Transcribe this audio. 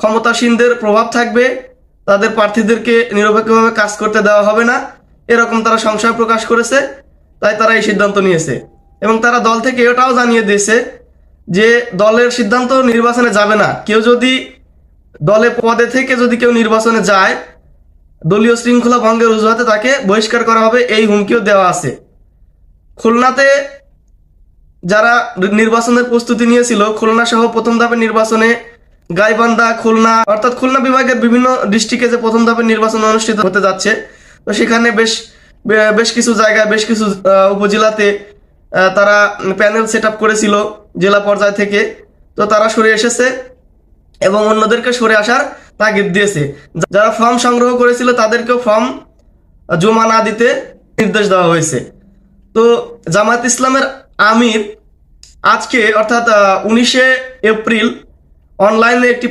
ক্ষমতাসীনদের প্রভাব থাকবে, তাদের প্রার্থীদেরকে নিরপেক্ষভাবে কাজ করতে দেওয়া হবে না, এরকম তারা সংশয় প্রকাশ করেছে। তাই তারা এই সিদ্ধান্ত নিয়েছে এবং তারা দল থেকে এটাও জানিয়ে দিয়েছে যে দলের সিদ্ধান্ত নির্বাচনে যাবে না। কেউ যদি দলে পদে থেকে যদি কেউ নির্বাচনে যায়, দলীয় শৃঙ্খলা ভঙ্গের অজুহাতে তাকে বহিষ্কার করা হবে, এই হুমকিও দেওয়া আছে। খুলনাতে যারা নির্বাচনের প্রস্তুতি নিয়েছিল, খুলনা সহ প্রথম ধাপের নির্বাচনে গাইবান্ধা, খুলনা অর্থাৎ খুলনা বিভাগের বিভিন্ন ডিস্ট্রিক্টে যে প্রথম ধাপের নির্বাচন অনুষ্ঠিত হতে যাচ্ছে, তো সেখানে বেশ কিছু জায়গায়, বেশ কিছু উপজেলাতে তারা প্যানেল সেট আপ করেছিল জেলা পর্যায় থেকে। তো তারা সরে এসেছে এবং অন্যদেরকে সরে আসার তাগিদ দিয়েছে। যারা ফর্ম সংগ্রহ করেছিল তাদেরকেও ফর্ম জমা না দিতে নির্দেশ দেওয়া হয়েছে। তো জামায়াত ইসলামের আমির আজকে অর্থাৎ 19 এপ্রিল অনলাইনে একটি